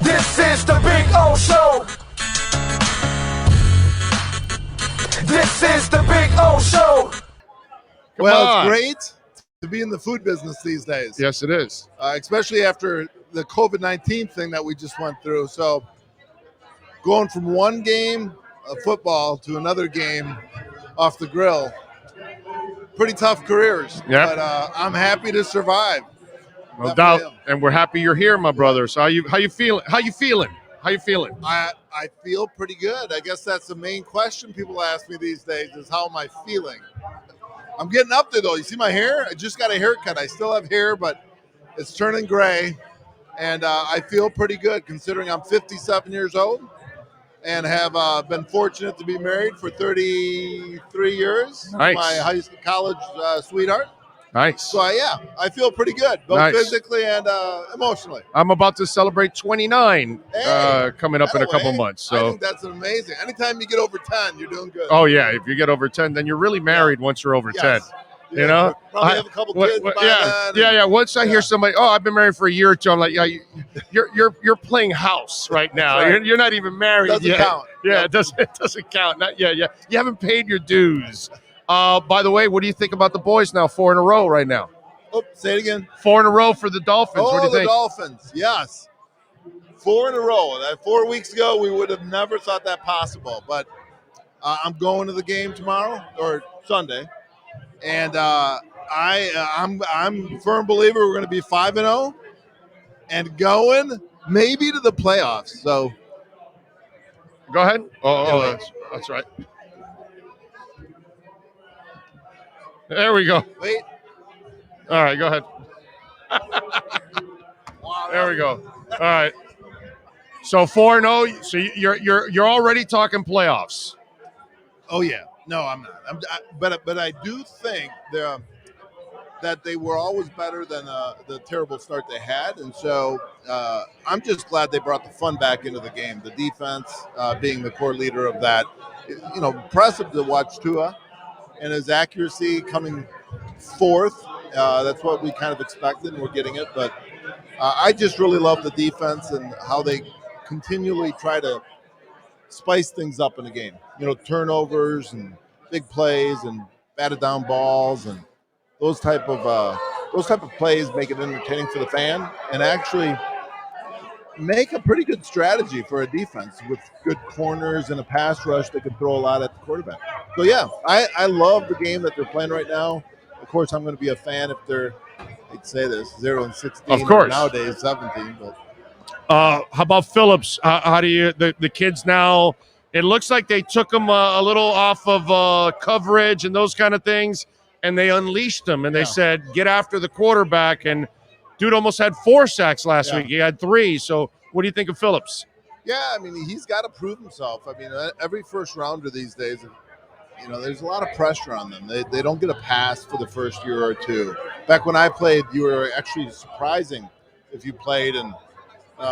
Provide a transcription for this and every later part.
This is the Big O Show. This is the Big O Show. Well, it's great to be in the food business these days. Yes, it is. Especially after the COVID-19 thing that we just went through. So going from one game of football to another game off the grill, pretty tough careers. Yeah. But I'm happy to survive. No doubt. And we're happy you're here, my brother. So how you feeling? How you feeling? I feel pretty good. I guess that's the main question people ask me these days is how am I feeling? I'm getting up there, though. You see my hair? I just got a haircut. I still have hair, but it's turning gray. And I feel pretty good considering I'm 57 years old and have been fortunate to be married for 33 years. Nice. My high school, college sweetheart. Nice. So, I feel pretty good, both physically and emotionally. I'm about to celebrate 29 coming up in a couple months. So I think that's amazing. Anytime you get over 10, you're doing good. Oh, yeah. If you get over 10, then you're really married once you're over 10. Yeah, you know? Probably have a couple kids by then. Yeah. Once I hear somebody, I've been married for a year or two, I'm like, yeah, you're playing house right now. Right. You're not even married Doesn't yet. count. Yeah, it doesn't count. Not yet. Yeah. You haven't paid your dues. By the way, what do you think about the boys now? 4 in a row right now. Oh, say it again. 4 in a row for the Dolphins. What do you think? The Dolphins, yes. 4 in a row. 4 weeks ago, we would have never thought that possible. But I'm going to the game tomorrow or Sunday, and I'm a firm believer we're going to be 5-0 and going maybe to the playoffs. So go ahead. That's right. There we go. Wait. All right, go ahead. There we go. All right. So 4-0. So you're already talking playoffs. Oh yeah. No, I'm not. But I do think that they were always better than the terrible start they had, and so I'm just glad they brought the fun back into the game. The defense being the core leader of that. Impressive to watch Tua and his accuracy coming fourth. That's what we kind of expected, and we're getting it. But I just really love the defense and how they continually try to spice things up in a game. Turnovers and big plays and batted down balls and those type of plays make it entertaining for the fan and actually make a pretty good strategy for a defense with good corners and a pass rush that can throw a lot at the quarterback. So yeah, I love the game that they're playing right now. Of course, I'm going to be a fan if they're, I'd say this, 0-16. Of course. Nowadays, 17. But how about Phillips? How do you the kids now? It looks like they took them a little off of coverage and those kind of things, and they unleashed them, and they said, get after the quarterback. And dude almost had 4 sacks last week. He had 3. So what do you think of Phillips? Yeah, I mean, he's got to prove himself. I mean, every first rounder these days, there's a lot of pressure on them. They don't get a pass for the first year or two. Back when I played, you were actually surprising if you played and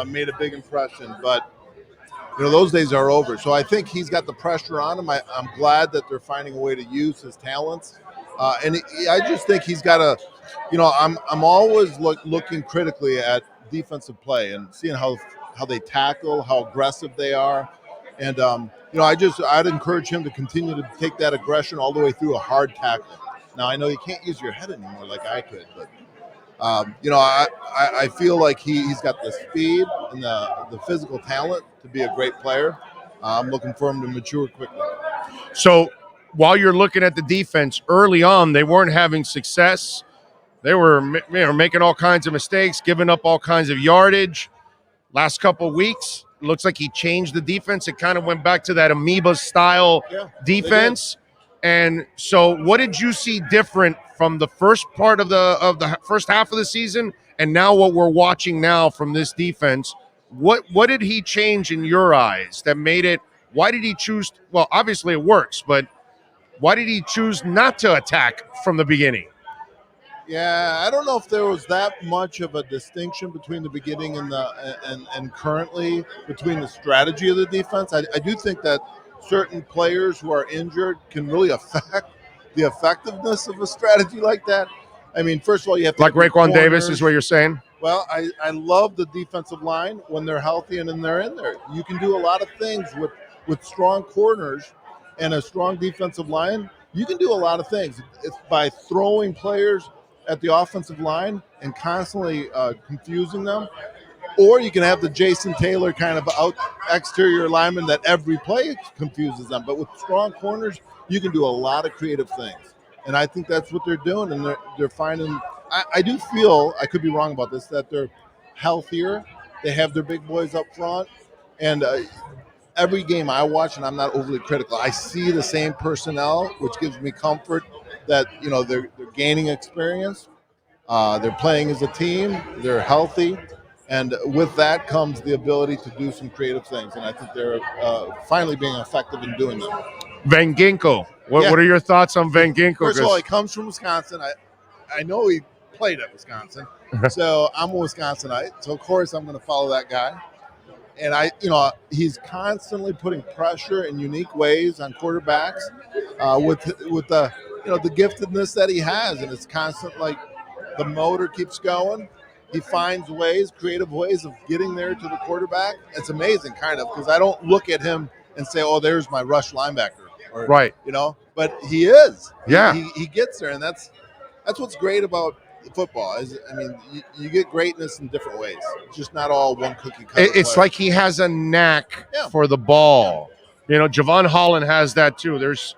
made a big impression. But, those days are over. So I think he's got the pressure on him. I'm glad that they're finding a way to use his talents. And I just think he's got to, I'm always looking critically at defensive play and seeing how they tackle, how aggressive they are. And, I'd encourage him to continue to take that aggression all the way through a hard tackle. Now, I know you can't use your head anymore like I could, but, I feel like he's got the speed and the physical talent to be a great player. I'm looking for him to mature quickly. So while you're looking at the defense, early on, they weren't having success. They were making all kinds of mistakes, giving up all kinds of yardage. Last couple of weeks, it looks like he changed the defense. It kind of went back to that amoeba-style defense. And so what did you see different from the first part of the first half of the season and now what we're watching now from this defense? What did he change in your eyes that made it – why did he choose – well, obviously it works, but why did he choose not to attack from the beginning? Yeah, I don't know if there was that much of a distinction between the beginning and currently between the strategy of the defense. I do think that certain players who are injured can really affect the effectiveness of a strategy like that. I mean, first of all, you have to like Raekwon Davis is what you're saying? Well, I love the defensive line when they're healthy and they're in there. You can do a lot of things with strong corners and a strong defensive line. You can do a lot of things. It's by throwing players at the offensive line and constantly confusing them. Or you can have the Jason Taylor kind of out exterior lineman that every play confuses them. But with strong corners, you can do a lot of creative things. And I think that's what they're doing. And they're finding – I do feel – I could be wrong about this – that they're healthier. They have their big boys up front. And every game I watch, and I'm not overly critical, I see the same personnel, which gives me comfort that, they're gaining experience. They're playing as a team. They're healthy. And with that comes the ability to do some creative things. And I think they're finally being effective in doing that. Van Ginkel. What are your thoughts on Van Ginkel? First of all, he comes from Wisconsin. I know he played at Wisconsin. So I'm a Wisconsinite. So, of course, I'm going to follow that guy. And he's constantly putting pressure in unique ways on quarterbacks with the the giftedness that he has. And it's constant, like, the motor keeps going. He finds ways, creative ways of getting there to the quarterback. It's amazing, kind of, because I don't look at him and say, "Oh, there's my rush linebacker," or, right? But he is. Yeah, he gets there, and that's what's great about football. You get greatness in different ways. It's just not all one cookie cutter. It's like he has a knack for the ball. Javon Holland has that too. There's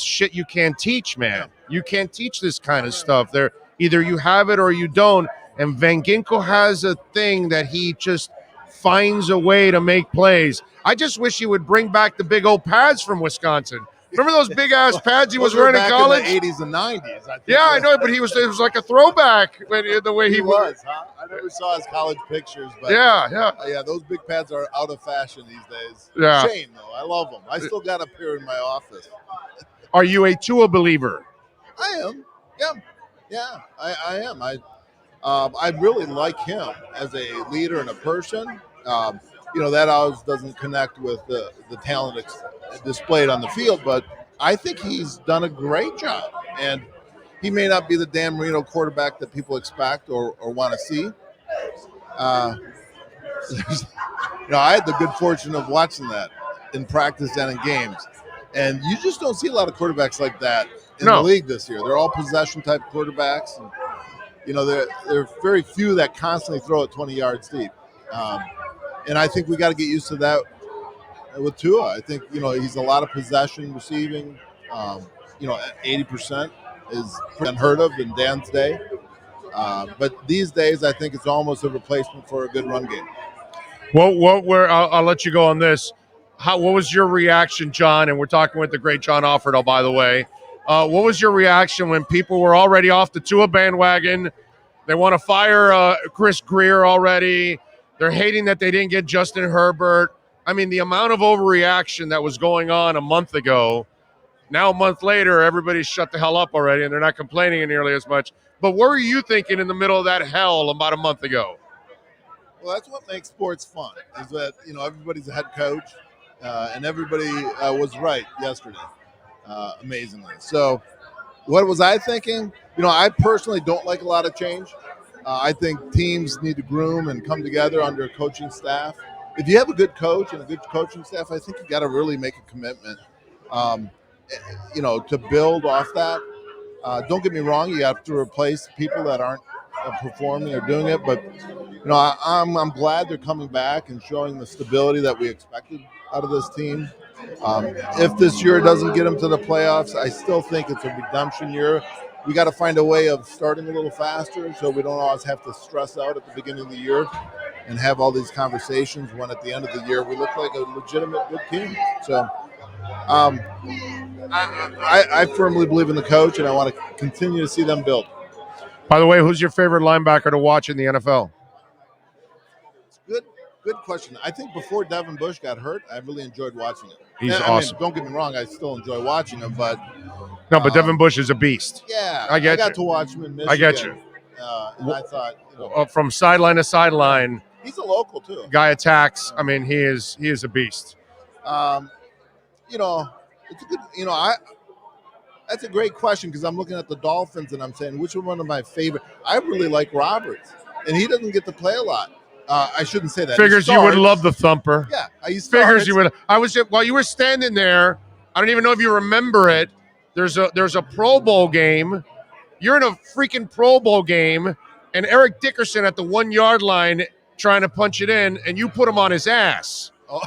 shit you can't teach, man. You can't teach this kind of stuff. Either you have it or you don't. And Van Ginkel has a thing that he just finds a way to make plays. I just wish he would bring back the big old pads from Wisconsin. Remember those big ass pads he was wearing in college? In the 80s and 90s. I know, but it was like a throwback the way he was. Huh? I never saw his college pictures, but yeah. Those big pads are out of fashion these days. Yeah. Shame though. I love them. I still got a pair in my office. Are you a Tua believer? I am. Yeah. I am. I really like him as a leader and a person. That always doesn't connect with the talent displayed on the field, but I think he's done a great job. And he may not be the Dan Marino quarterback that people expect or want to see. I had the good fortune of watching that in practice and in games. And you just don't see a lot of quarterbacks like that in the league this year. They're all possession-type quarterbacks. And, there are very few that constantly throw it 20 yards deep. And I think we got to get used to that with Tua. I think, he's a lot of possession receiving. 80% is unheard of in Dan's day. But these days, I think it's almost a replacement for a good run game. I'll let you go on this. What was your reaction, John? And we're talking with the great John Offerdahl, by the way. What was your reaction when people were already off the Tua bandwagon? They want to fire Chris Greer already. They're hating that they didn't get Justin Herbert. I mean, the amount of overreaction that was going on a month ago, now a month later, everybody's shut the hell up already, and they're not complaining nearly as much. But what were you thinking in the middle of that hell about a month ago? Well, that's what makes sports fun, is that, everybody's a head coach, and everybody was right yesterday, amazingly. So what was I thinking? I personally don't like a lot of change. I think teams need to groom and come together under a coaching staff. If you have a good coach and a good coaching staff, I think you got to really make a commitment, to build off that. Don't get me wrong; you have to replace people that aren't performing or doing it. But I'm glad they're coming back and showing the stability that we expected out of this team. If this year doesn't get them to the playoffs, I still think it's a redemption year. We got to find a way of starting a little faster so we don't always have to stress out at the beginning of the year and have all these conversations when at the end of the year we look like a legitimate good team. So I firmly believe in the coach, and I want to continue to see them build. By the way, who's your favorite linebacker to watch in the NFL? Good question. I think before Devin Bush got hurt, I really enjoyed watching it. He's awesome. Don't get me wrong, I still enjoy watching him, but but Devin Bush is a beast. Yeah, I got to watch him in Michigan. I get you. And I thought, from sideline to sideline, he's a local too. Guy attacks. I mean, he is a beast. It's a good. That's a great question because I'm looking at the Dolphins and I'm saying which one of my favorite. I really like Roberts. and he doesn't get to play a lot. I shouldn't say that. Figures you would love the thumper. Yeah, he starts. Figures you would. I was while you were standing there. I don't even know if you remember it. There's a Pro Bowl game. You're in a freaking Pro Bowl game, and Eric Dickerson at the 1 yard line trying to punch it in, and you put him on his ass. Oh.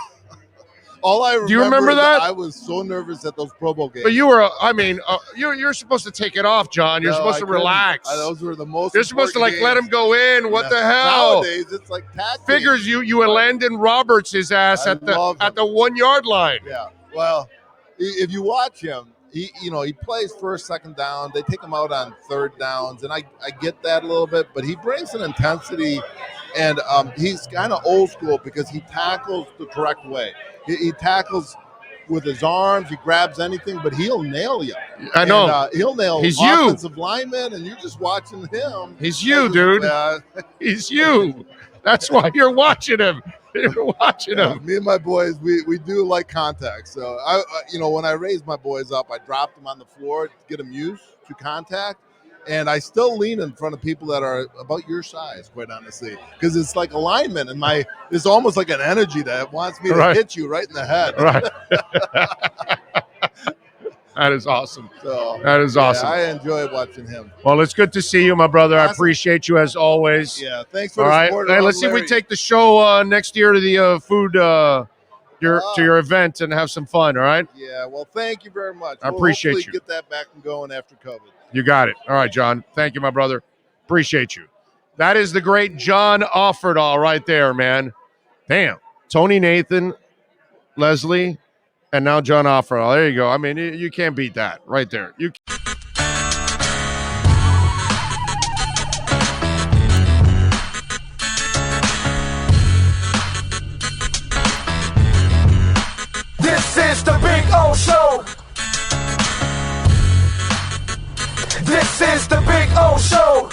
All I remember. Do you remember that? I was so nervous at those Pro Bowl games. But you were, I mean, you're supposed to take it off, John. You're supposed to relax. Those were the most. You're supposed to games. let him go in. What the hell? Nowadays, it's like tag Figures games. you Landon Roberts his ass at the 1 yard line. Yeah. Well, if you watch him, he plays first, second down. They take him out on third downs, and I get that a little bit, but he brings an intensity, and he's kind of old school because he tackles the correct way. He tackles with his arms. He grabs anything, but he'll nail you. I know. And, he'll nail offensive linemen, and you're just watching him. He's you, dude. He's you. That's why you're watching him. You're watching him. Me and my boys, we do like contact. So, when I raised my boys up, I dropped them on the floor to get them used to contact. And I still lean in front of people that are about your size, quite honestly, because it's like alignment, and it's almost like an energy that wants me to hit you right in the head. Right. That is awesome. So, that is awesome. I enjoy watching him. Well, it's good to see you, my brother. Awesome. I appreciate you as always. Yeah, thanks for the support. Hey, let's see if we take the show next year to the food to your event and have some fun. All right. Yeah. Well, thank you very much. I appreciate you. Get that back and going after COVID. You got it. All right, John. Thank you, my brother. Appreciate you. That is the great John Offerdahl right there, man. Damn. Tony Nathan, Leslie, and now John Offerdahl. There you go. I mean, you can't beat that right there. This is the Big O Show. This is the Big O Show.